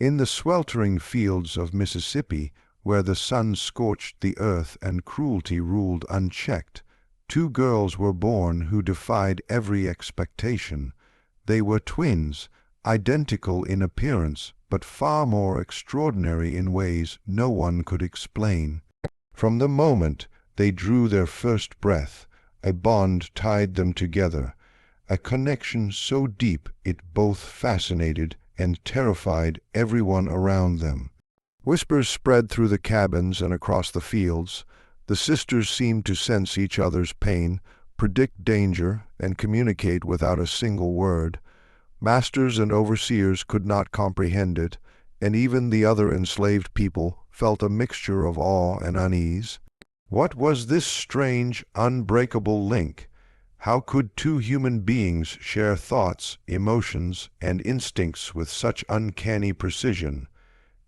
In the sweltering fields of Mississippi, where the sun scorched the earth and cruelty ruled unchecked, two girls were born who defied every expectation. They were twins, identical in appearance, but far more extraordinary in ways no one could explain. From the moment they drew their first breath, a bond tied them together, a connection so deep it both fascinated and terrified everyone around them. Whispers spread through the cabins and across the fields. The sisters seemed to sense each other's pain, predict danger, and communicate without a single word. Masters and overseers could not comprehend it, and even the other enslaved people felt a mixture of awe and unease. What was this strange, unbreakable link? How could two human beings share thoughts, emotions, and instincts with such uncanny precision?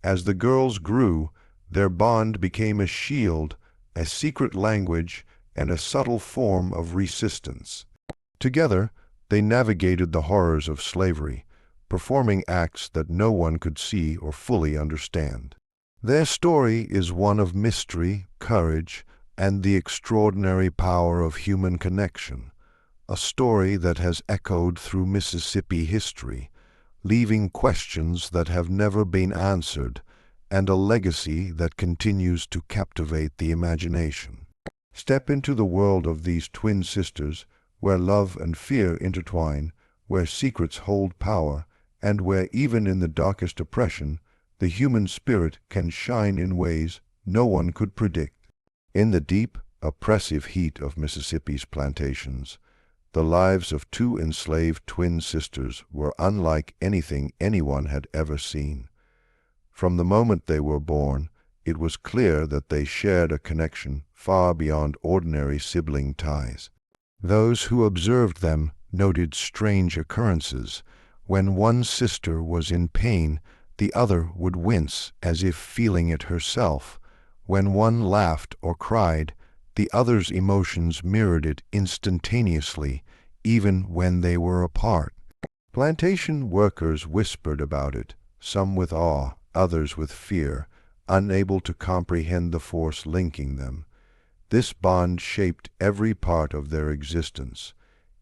As the girls grew, their bond became a shield, a secret language, and a subtle form of resistance. Together, they navigated the horrors of slavery, performing acts that no one could see or fully understand. Their story is one of mystery, courage, and the extraordinary power of human connection, a story that has echoed through Mississippi history, leaving questions that have never been answered, and a legacy that continues to captivate the imagination. Step into the world of these twin sisters, where love and fear intertwine, where secrets hold power, and where even in the darkest oppression, the human spirit can shine in ways no one could predict. In the deep, oppressive heat of Mississippi's plantations, the lives of two enslaved twin sisters were unlike anything anyone had ever seen. From the moment they were born, it was clear that they shared a connection far beyond ordinary sibling ties. Those who observed them noted strange occurrences. When one sister was in pain, the other would wince as if feeling it herself. When one laughed or cried, the other's emotions mirrored it instantaneously, even when they were apart. Plantation workers whispered about it, some with awe, others with fear, unable to comprehend the force linking them. This bond shaped every part of their existence.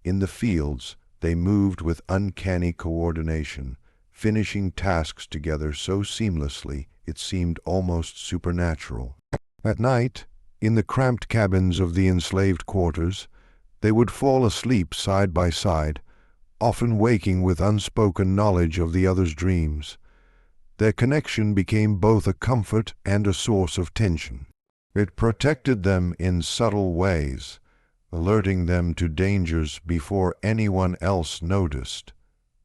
In the fields, they moved with uncanny coordination, finishing tasks together so seamlessly it seemed almost supernatural. At night, in the cramped cabins of the enslaved quarters, they would fall asleep side by side, often waking with unspoken knowledge of the other's dreams. Their connection became both a comfort and a source of tension. It protected them in subtle ways, alerting them to dangers before anyone else noticed.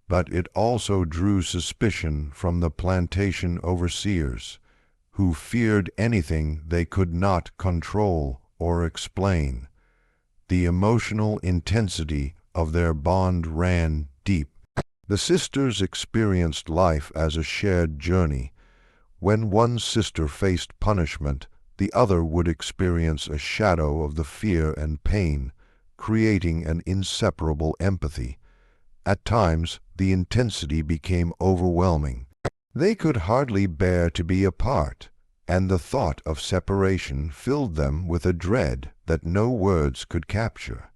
But it also drew suspicion from the plantation overseers, who feared anything they could not control or explain. The emotional intensity of their bond ran deep. The sisters experienced life as a shared journey. When one sister faced punishment, the other would experience a shadow of the fear and pain, creating an inseparable empathy. At times, the intensity became overwhelming. They could hardly bear to be apart, and the thought of separation filled them with a dread that no words could capture.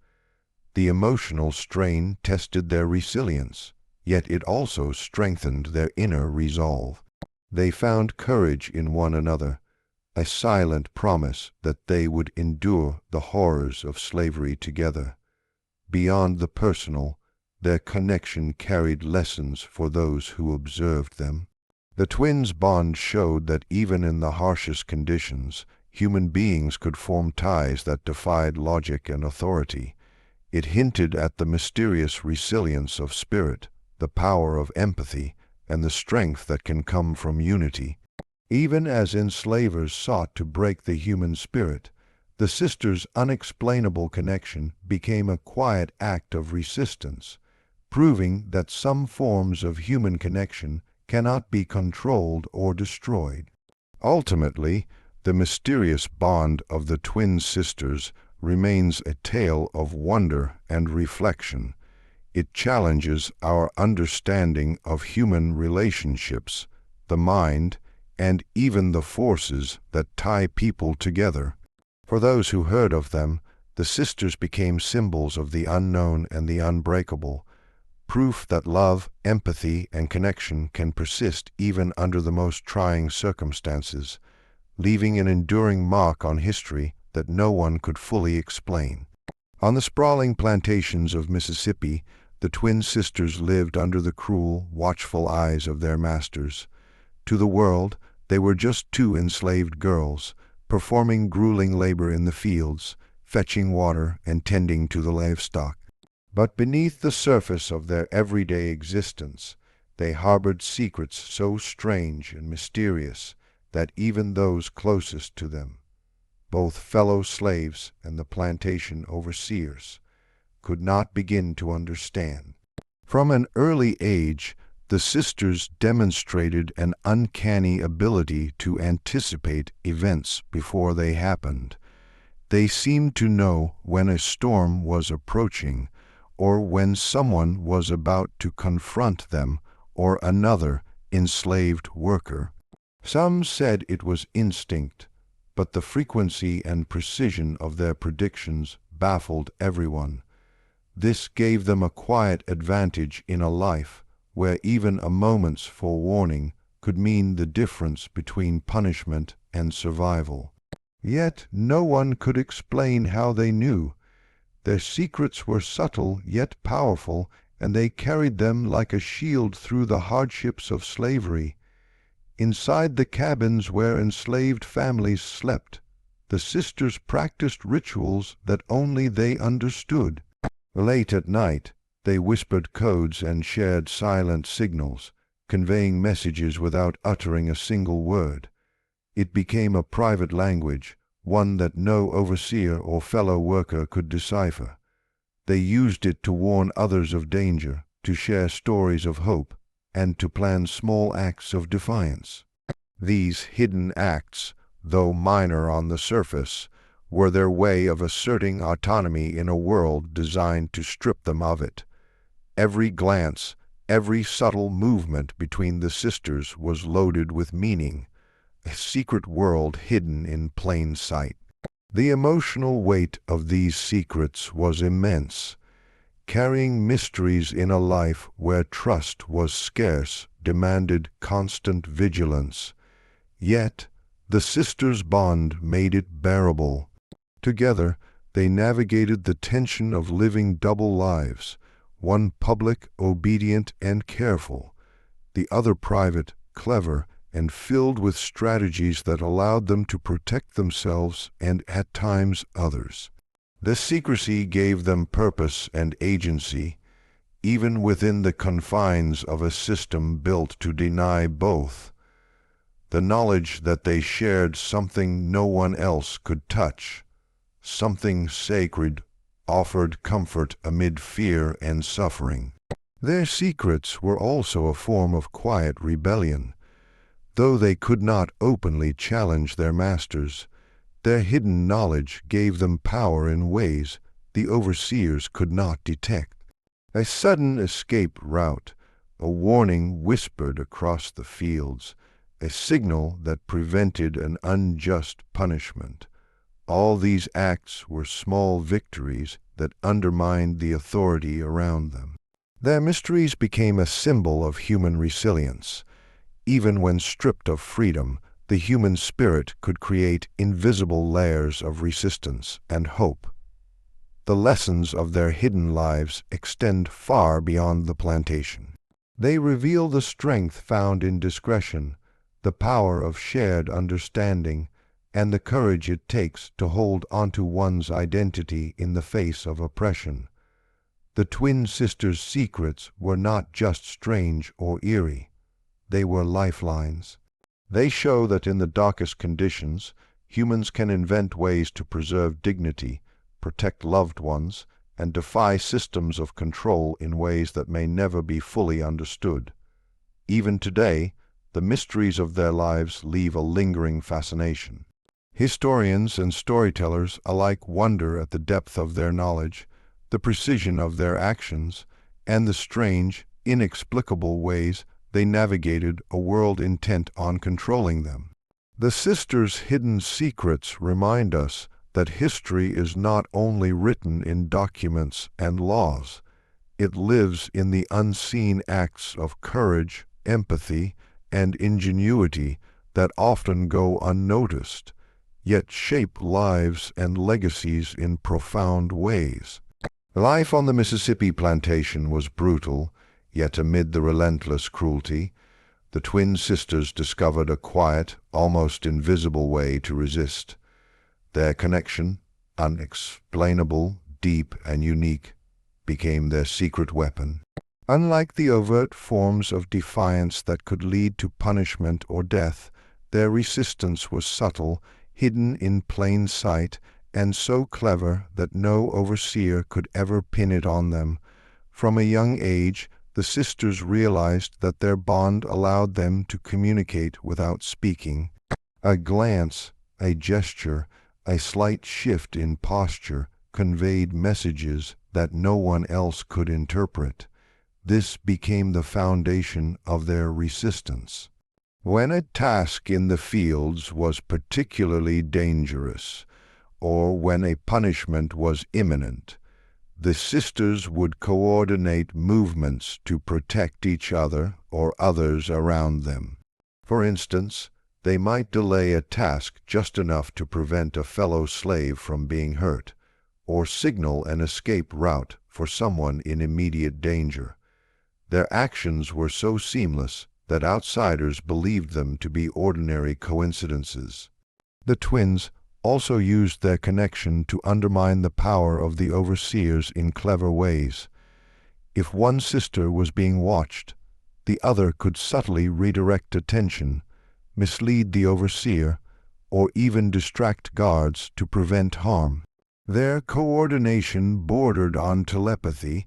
The emotional strain tested their resilience, yet it also strengthened their inner resolve. They found courage in one another, a silent promise that they would endure the horrors of slavery together. Beyond the personal, their connection carried lessons for those who observed them. The twins' bond showed that even in the harshest conditions, human beings could form ties that defied logic and authority. It hinted at the mysterious resilience of spirit, the power of empathy, and the strength that can come from unity. Even as enslavers sought to break the human spirit, the sisters' unexplainable connection became a quiet act of resistance, proving that some forms of human connection cannot be controlled or destroyed. Ultimately, the mysterious bond of the twin sisters remains a tale of wonder and reflection. It challenges our understanding of human relationships, the mind, and even the forces that tie people together. For those who heard of them, the sisters became symbols of the unknown and the unbreakable, proof that love, empathy, and connection can persist even under the most trying circumstances, leaving an enduring mark on history that no one could fully explain. On the sprawling plantations of Mississippi, the twin sisters lived under the cruel, watchful eyes of their masters. To the world, they were just two enslaved girls, performing grueling labor in the fields, fetching water and tending to the livestock. But beneath the surface of their everyday existence, they harbored secrets so strange and mysterious that even those closest to them, both fellow slaves and the plantation overseers, could not begin to understand. From an early age, the sisters demonstrated an uncanny ability to anticipate events before they happened. They seemed to know when a storm was approaching, or when someone was about to confront them or another enslaved worker. Some said it was instinct, but the frequency and precision of their predictions baffled everyone. This gave them a quiet advantage in a life where even a moment's forewarning could mean the difference between punishment and survival. Yet no one could explain how they knew. Their secrets were subtle yet powerful, and they carried them like a shield through the hardships of slavery. Inside the cabins where enslaved families slept, the sisters practiced rituals that only they understood. Late at night, they whispered codes and shared silent signals, conveying messages without uttering a single word. It became a private language, one that no overseer or fellow worker could decipher. They used it to warn others of danger, to share stories of hope, and to plan small acts of defiance. These hidden acts, though minor on the surface, were their way of asserting autonomy in a world designed to strip them of it. Every glance, every subtle movement between the sisters was loaded with meaning, a secret world hidden in plain sight. The emotional weight of these secrets was immense. Carrying mysteries in a life where trust was scarce demanded constant vigilance. Yet the sisters' bond made it bearable. Together they navigated the tension of living double lives, one public, obedient, and careful, the other private, clever, and filled with strategies that allowed them to protect themselves and, at times, others. This secrecy gave them purpose and agency, even within the confines of a system built to deny both. The knowledge that they shared something no one else could touch, something sacred, offered comfort amid fear and suffering. Their secrets were also a form of quiet rebellion. Though they could not openly challenge their masters, their hidden knowledge gave them power in ways the overseers could not detect. A sudden escape route, a warning whispered across the fields, a signal that prevented an unjust punishment. All these acts were small victories that undermined the authority around them. Their mysteries became a symbol of human resilience. Even when stripped of freedom, the human spirit could create invisible layers of resistance and hope. The lessons of their hidden lives extend far beyond the plantation. They reveal the strength found in discretion, the power of shared understanding, and the courage it takes to hold onto one's identity in the face of oppression. The twin sisters' secrets were not just strange or eerie. They were lifelines. They show that in the darkest conditions, humans can invent ways to preserve dignity, protect loved ones, and defy systems of control in ways that may never be fully understood. Even today, the mysteries of their lives leave a lingering fascination. Historians and storytellers alike wonder at the depth of their knowledge, the precision of their actions, and the strange, inexplicable ways they navigated a world intent on controlling them. The sisters' hidden secrets remind us that history is not only written in documents and laws. It lives in the unseen acts of courage, empathy, and ingenuity that often go unnoticed, yet shape lives and legacies in profound ways. Life on the Mississippi plantation was brutal, yet amid the relentless cruelty, the twin sisters discovered a quiet, almost invisible way to resist. Their connection, unexplainable, deep, and unique, became their secret weapon. Unlike the overt forms of defiance that could lead to punishment or death, their resistance was subtle, hidden in plain sight, and so clever that no overseer could ever pin it on them. From a young age, the sisters realized that their bond allowed them to communicate without speaking. A glance, a gesture, a slight shift in posture conveyed messages that no one else could interpret. This became the foundation of their resistance. When a task in the fields was particularly dangerous, or when a punishment was imminent, the sisters would coordinate movements to protect each other or others around them. For instance, they might delay a task just enough to prevent a fellow slave from being hurt, or signal an escape route for someone in immediate danger. Their actions were so seamless that outsiders believed them to be ordinary coincidences. The twins also used their connection to undermine the power of the overseers in clever ways. If one sister was being watched, the other could subtly redirect attention, mislead the overseer, or even distract guards to prevent harm. Their coordination bordered on telepathy,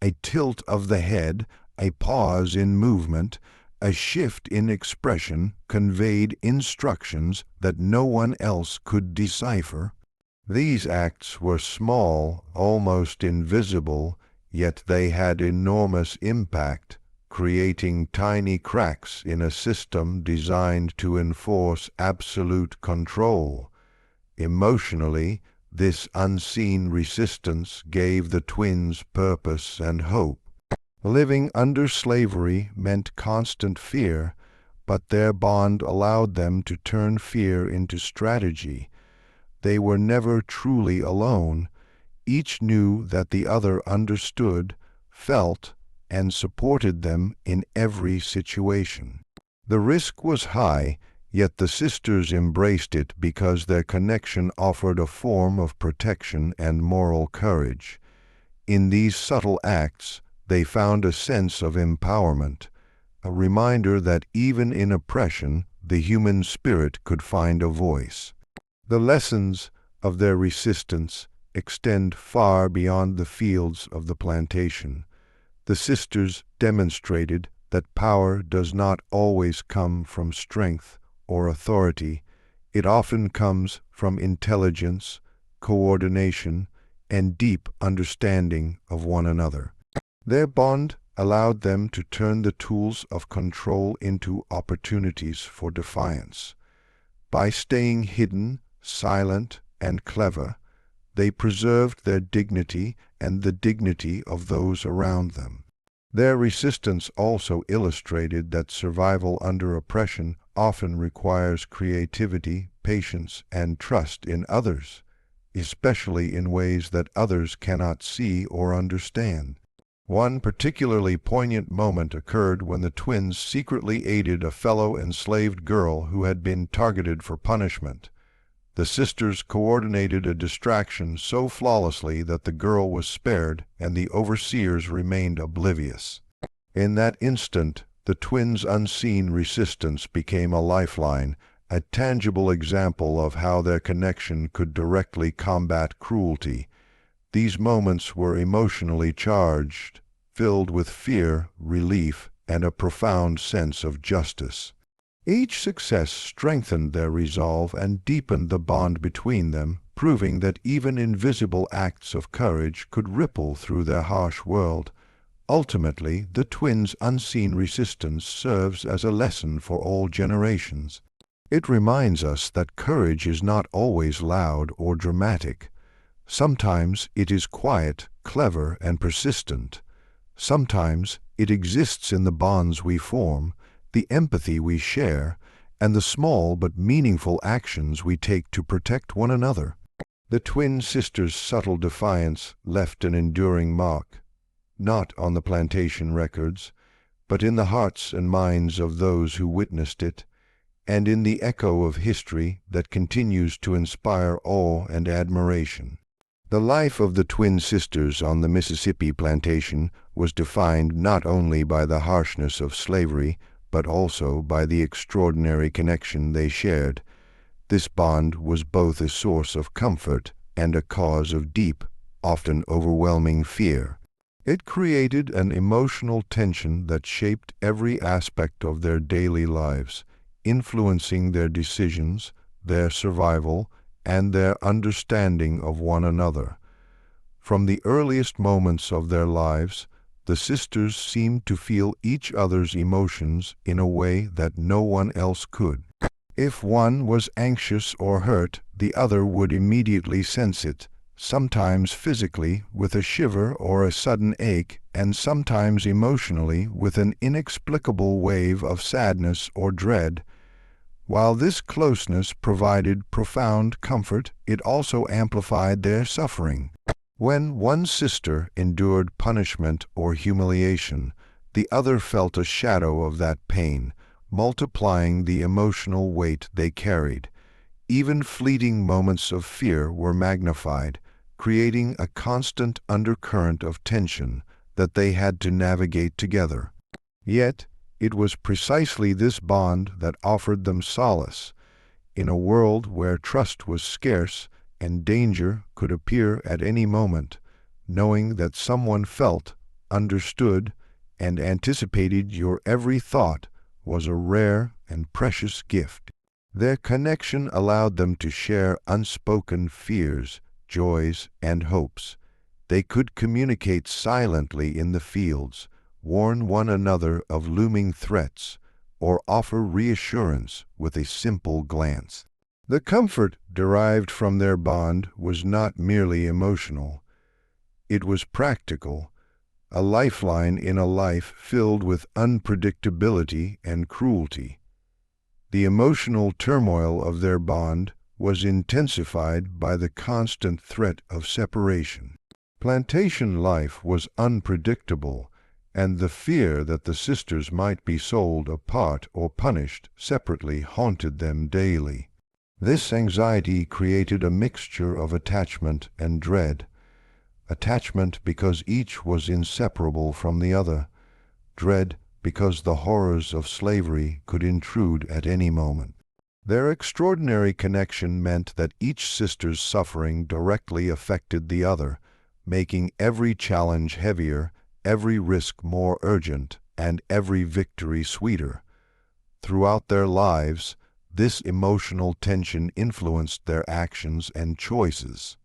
a tilt of the head, a pause in movement, a shift in expression conveyed instructions that no one else could decipher. These acts were small, almost invisible, yet they had enormous impact, creating tiny cracks in a system designed to enforce absolute control. Emotionally, this unseen resistance gave the twins purpose and hope. Living under slavery meant constant fear, but their bond allowed them to turn fear into strategy. They were never truly alone. Each knew that the other understood, felt, and supported them in every situation. The risk was high, yet the sisters embraced it because their connection offered a form of protection and moral courage. In these subtle acts, they found a sense of empowerment, a reminder that even in oppression, the human spirit could find a voice. The lessons of their resistance extend far beyond the fields of the plantation. The sisters demonstrated that power does not always come from strength or authority. It often comes from intelligence, coordination, and deep understanding of one another. Their bond allowed them to turn the tools of control into opportunities for defiance. By staying hidden, silent, and clever, they preserved their dignity and the dignity of those around them. Their resistance also illustrated that survival under oppression often requires creativity, patience, and trust in others, especially in ways that others cannot see or understand. One particularly poignant moment occurred when the twins secretly aided a fellow enslaved girl who had been targeted for punishment. The sisters coordinated a distraction so flawlessly that the girl was spared and the overseers remained oblivious. In that instant, the twins' unseen resistance became a lifeline, a tangible example of how their connection could directly combat cruelty. These moments were emotionally charged, filled with fear, relief, and a profound sense of justice. Each success strengthened their resolve and deepened the bond between them, proving that even invisible acts of courage could ripple through their harsh world. Ultimately, the twins' unseen resistance serves as a lesson for all generations. It reminds us that courage is not always loud or dramatic. Sometimes it is quiet, clever, and persistent. Sometimes it exists in the bonds we form, the empathy we share, and the small but meaningful actions we take to protect one another. The twin sisters' subtle defiance left an enduring mark, not on the plantation records, but in the hearts and minds of those who witnessed it, and in the echo of history that continues to inspire awe and admiration. The life of the twin sisters on the Mississippi plantation was defined not only by the harshness of slavery, but also by the extraordinary connection they shared. This bond was both a source of comfort and a cause of deep, often overwhelming fear. It created an emotional tension that shaped every aspect of their daily lives, influencing their decisions, their survival, and their understanding of one another. From the earliest moments of their lives, the sisters seemed to feel each other's emotions in a way that no one else could. If one was anxious or hurt, the other would immediately sense it, sometimes physically with a shiver or a sudden ache, and sometimes emotionally with an inexplicable wave of sadness or dread. While this closeness provided profound comfort, it also amplified their suffering. When one sister endured punishment or humiliation, the other felt a shadow of that pain, multiplying the emotional weight they carried. Even fleeting moments of fear were magnified, creating a constant undercurrent of tension that they had to navigate together. Yet, it was precisely this bond that offered them solace. In a world where trust was scarce and danger could appear at any moment, knowing that someone felt, understood, and anticipated your every thought was a rare and precious gift. Their connection allowed them to share unspoken fears, joys, and hopes. They could communicate silently in the fields, warn one another of looming threats, or offer reassurance with a simple glance. The comfort derived from their bond was not merely emotional. It was practical, a lifeline in a life filled with unpredictability and cruelty. The emotional turmoil of their bond was intensified by the constant threat of separation. Plantation life was unpredictable, and the fear that the sisters might be sold apart or punished separately haunted them daily. This anxiety created a mixture of attachment and dread. Attachment because each was inseparable from the other, dread because the horrors of slavery could intrude at any moment. Their extraordinary connection meant that each sister's suffering directly affected the other, making every challenge heavier, every risk more urgent, and every victory sweeter. Throughout their lives, this emotional tension influenced their actions and choices.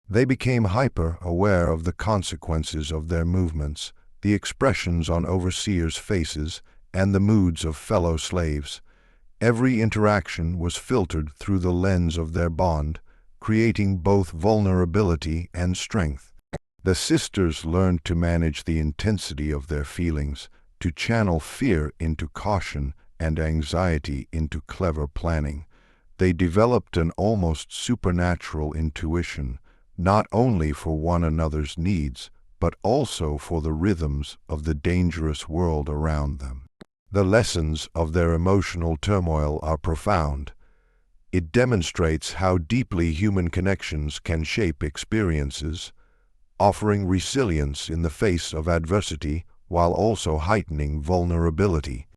They became hyper-aware of the consequences of their movements, the expressions on overseers' faces, and the moods of fellow slaves. Every interaction was filtered through the lens of their bond, creating both vulnerability and strength. The sisters learned to manage the intensity of their feelings, to channel fear into caution and anxiety into clever planning. They developed an almost supernatural intuition, not only for one another's needs, but also for the rhythms of the dangerous world around them. The lessons of their emotional turmoil are profound. It demonstrates how deeply human connections can shape experiences, offering resilience in the face of adversity while also heightening vulnerability.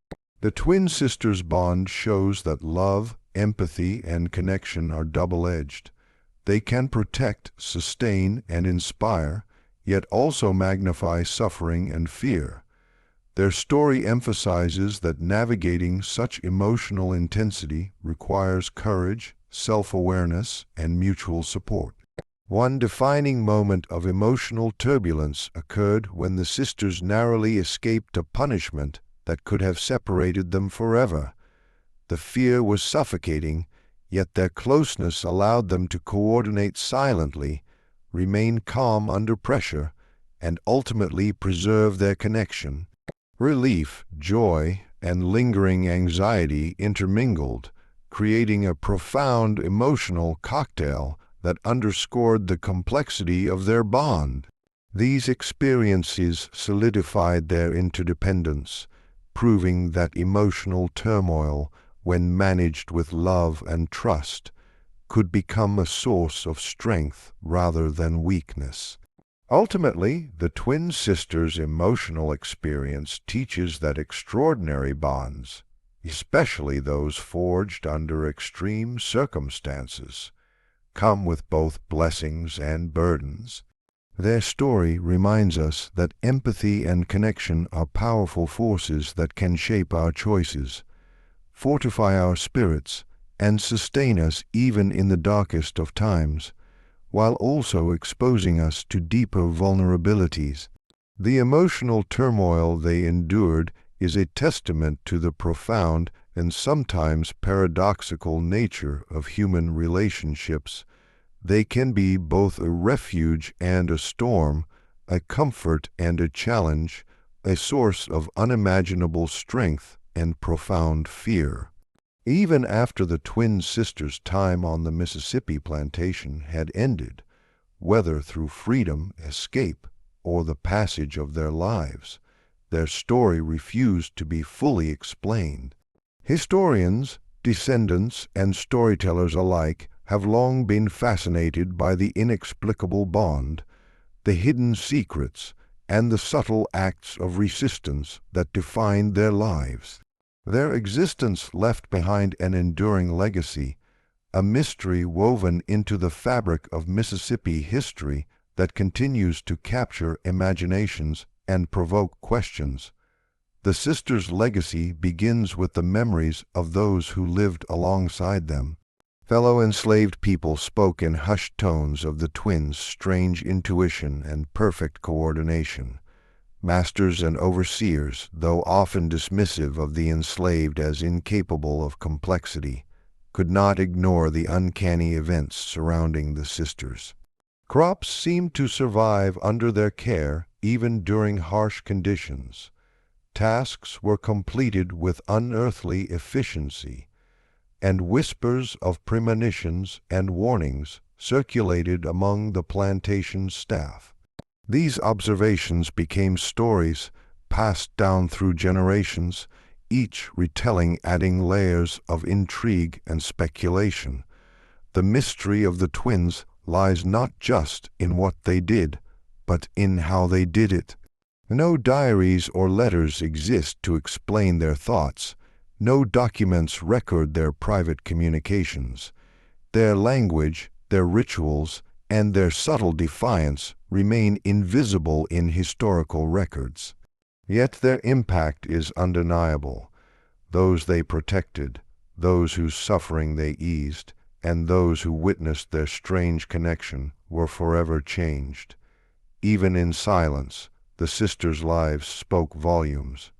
The twin sisters' bond shows that love, empathy, and connection are double-edged. They can protect, sustain, and inspire, yet also magnify suffering and fear. Their story emphasizes that navigating such emotional intensity requires courage, self-awareness, and mutual support. One defining moment of emotional turbulence occurred when the sisters narrowly escaped a punishment that could have separated them forever. The fear was suffocating, yet their closeness allowed them to coordinate silently, remain calm under pressure, and ultimately preserve their connection. Relief, joy, and lingering anxiety intermingled, creating a profound emotional cocktail that underscored the complexity of their bond. These experiences solidified their interdependence, proving that emotional turmoil, when managed with love and trust, could become a source of strength rather than weakness. Ultimately, the twin sisters' emotional experience teaches that extraordinary bonds, especially those forged under extreme circumstances, come with both blessings and burdens. Their story reminds us that empathy and connection are powerful forces that can shape our choices, fortify our spirits, and sustain us even in the darkest of times, while also exposing us to deeper vulnerabilities. The emotional turmoil they endured is a testament to the profound and sometimes paradoxical nature of human relationships. They can be both a refuge and a storm, a comfort and a challenge, a source of unimaginable strength and profound fear. Even after the twin sisters' time on the Mississippi plantation had ended, whether through freedom, escape, or the passage of their lives, their story refused to be fully explained. Historians, descendants, and storytellers alike have long been fascinated by the inexplicable bond, the hidden secrets, and the subtle acts of resistance that defined their lives. Their existence left behind an enduring legacy, a mystery woven into the fabric of Mississippi history that continues to capture imaginations and provoke questions. The sisters' legacy begins with the memories of those who lived alongside them. Fellow enslaved people spoke in hushed tones of the twins' strange intuition and perfect coordination. Masters and overseers, though often dismissive of the enslaved as incapable of complexity, could not ignore the uncanny events surrounding the sisters. Crops seemed to survive under their care even during harsh conditions. Tasks were completed with unearthly efficiency, and whispers of premonitions and warnings circulated among the plantation staff. These observations became stories passed down through generations, each retelling adding layers of intrigue and speculation. The mystery of the twins lies not just in what they did, but in how they did it. No diaries or letters exist to explain their thoughts. No documents record their private communications. Their language, their rituals, and their subtle defiance remain invisible in historical records. Yet their impact is undeniable. Those they protected, those whose suffering they eased, and those who witnessed their strange connection were forever changed. Even in silence, the sisters' lives spoke volumes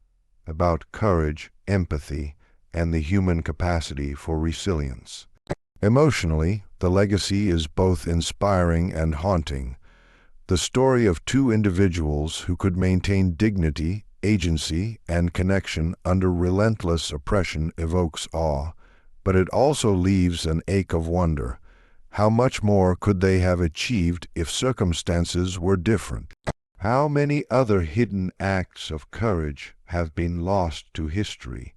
about courage, empathy, and the human capacity for resilience. Emotionally, the legacy is both inspiring and haunting. The story of two individuals who could maintain dignity, agency, and connection under relentless oppression evokes awe, but it also leaves an ache of wonder. How much more could they have achieved if circumstances were different? How many other hidden acts of courage have been lost to history?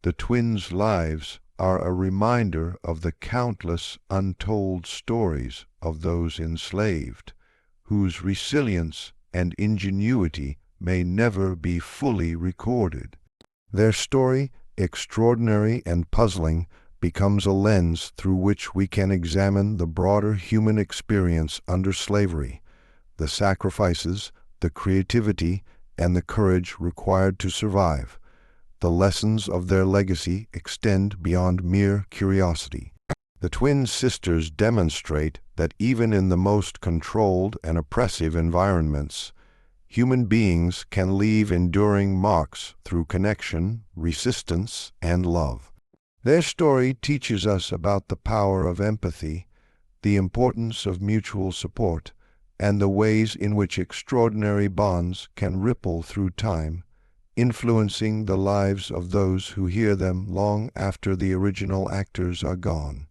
The twins' lives are a reminder of the countless untold stories of those enslaved, whose resilience and ingenuity may never be fully recorded. Their story, extraordinary and puzzling, becomes a lens through which we can examine the broader human experience under slavery, the sacrifices, the creativity, and the courage required to survive. The lessons of their legacy extend beyond mere curiosity. The twin sisters demonstrate that even in the most controlled and oppressive environments, human beings can leave enduring marks through connection, resistance, and love. Their story teaches us about the power of empathy, the importance of mutual support, and the ways in which extraordinary bonds can ripple through time, influencing the lives of those who hear them long after the original actors are gone.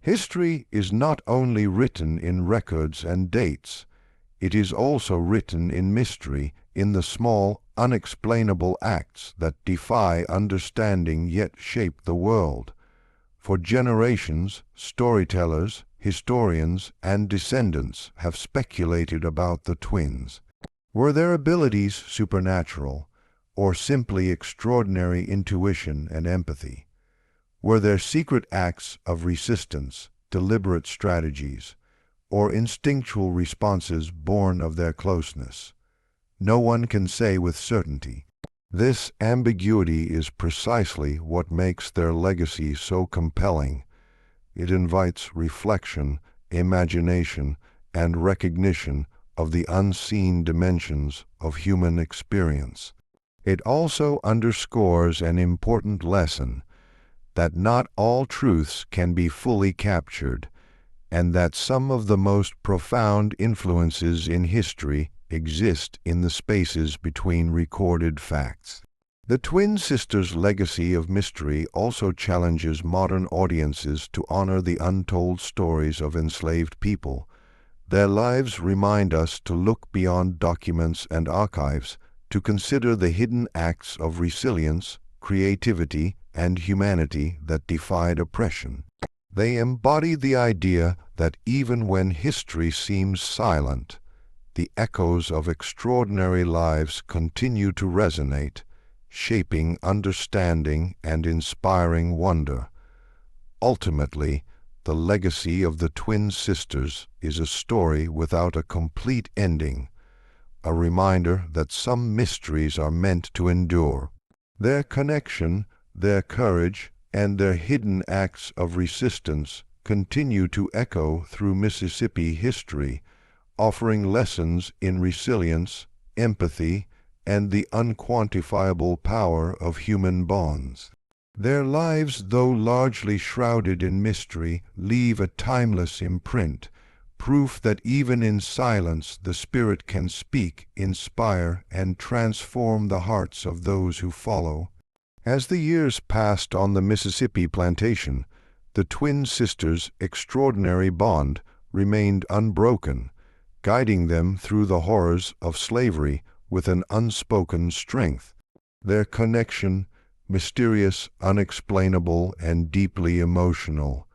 History is not only written in records and dates, it is also written in mystery, in the small, unexplainable acts that defy understanding yet shape the world. For generations, storytellers, historians, and descendants have speculated about the twins. Were their abilities supernatural, or simply extraordinary intuition and empathy? Were their secret acts of resistance, deliberate strategies, or instinctual responses born of their closeness? No one can say with certainty. This ambiguity is precisely what makes their legacy so compelling. It invites reflection, imagination, and recognition of the unseen dimensions of human experience. It also underscores an important lesson, that not all truths can be fully captured, and that some of the most profound influences in history exist in the spaces between recorded facts. The twin sisters' legacy of mystery also challenges modern audiences to honor the untold stories of enslaved people. Their lives remind us to look beyond documents and archives, to consider the hidden acts of resilience, creativity, and humanity that defied oppression. They embody the idea that even when history seems silent, the echoes of extraordinary lives continue to resonate, shaping understanding and inspiring wonder. Ultimately, the legacy of the twin sisters is a story without a complete ending, a reminder that some mysteries are meant to endure. Their connection, their courage, and their hidden acts of resistance continue to echo through Mississippi history, offering lessons in resilience, empathy, and the unquantifiable power of human bonds. Their lives, though largely shrouded in mystery, leave a timeless imprint, proof that even in silence the Spirit can speak, inspire, and transform the hearts of those who follow. As the years passed on the Mississippi plantation, the twin sisters' extraordinary bond remained unbroken, guiding them through the horrors of slavery with an unspoken strength. Their connection, mysterious, unexplainable, and deeply emotional,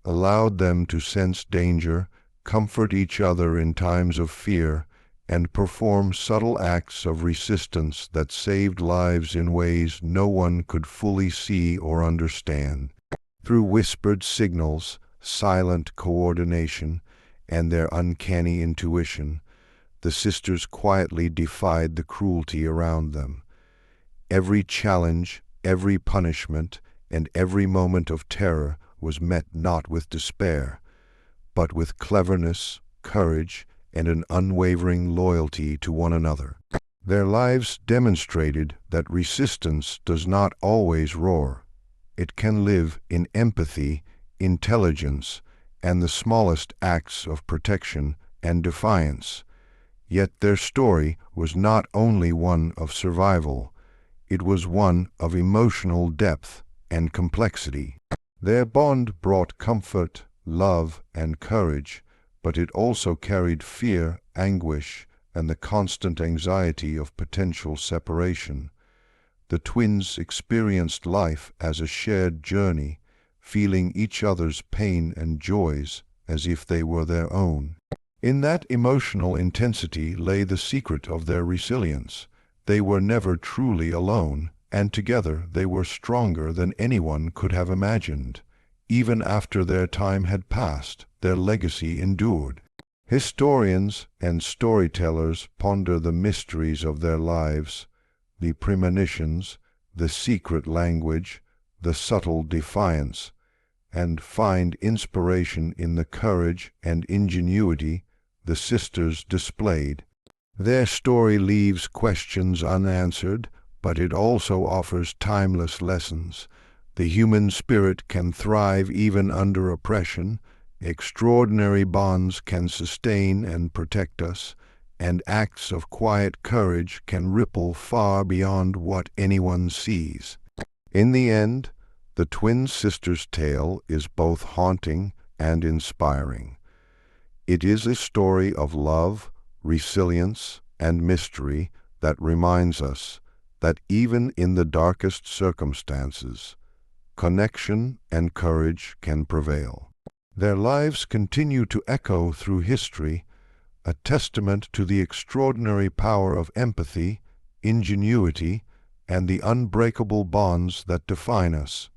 allowed them to sense danger, comfort each other in times of fear, and perform subtle acts of resistance that saved lives in ways no one could fully see or understand. Through whispered signals, silent coordination, and their uncanny intuition, the sisters quietly defied the cruelty around them. Every challenge, every punishment, and every moment of terror was met not with despair, but with cleverness, courage, and an unwavering loyalty to one another. Their lives demonstrated that resistance does not always roar. It can live in empathy, intelligence, and the smallest acts of protection and defiance. Yet their story was not only one of survival, it was one of emotional depth and complexity. Their bond brought comfort, love, and courage, but it also carried fear, anguish, and the constant anxiety of potential separation. The twins experienced life as a shared journey, feeling each other's pain and joys as if they were their own. In that emotional intensity lay the secret of their resilience. They were never truly alone, and together they were stronger than anyone could have imagined. Even after their time had passed, their legacy endured. Historians and storytellers ponder the mysteries of their lives, the premonitions, the secret language, the subtle defiance. and find inspiration in the courage and ingenuity the sisters displayed. Their story leaves questions unanswered, but it also offers timeless lessons. The human spirit can thrive even under oppression, extraordinary bonds can sustain and protect us, and acts of quiet courage can ripple far beyond what anyone sees. In the end, the twin sisters' tale is both haunting and inspiring. It is a story of love, resilience, and mystery that reminds us that even in the darkest circumstances, connection and courage can prevail. Their lives continue to echo through history, a testament to the extraordinary power of empathy, ingenuity, and the unbreakable bonds that define us.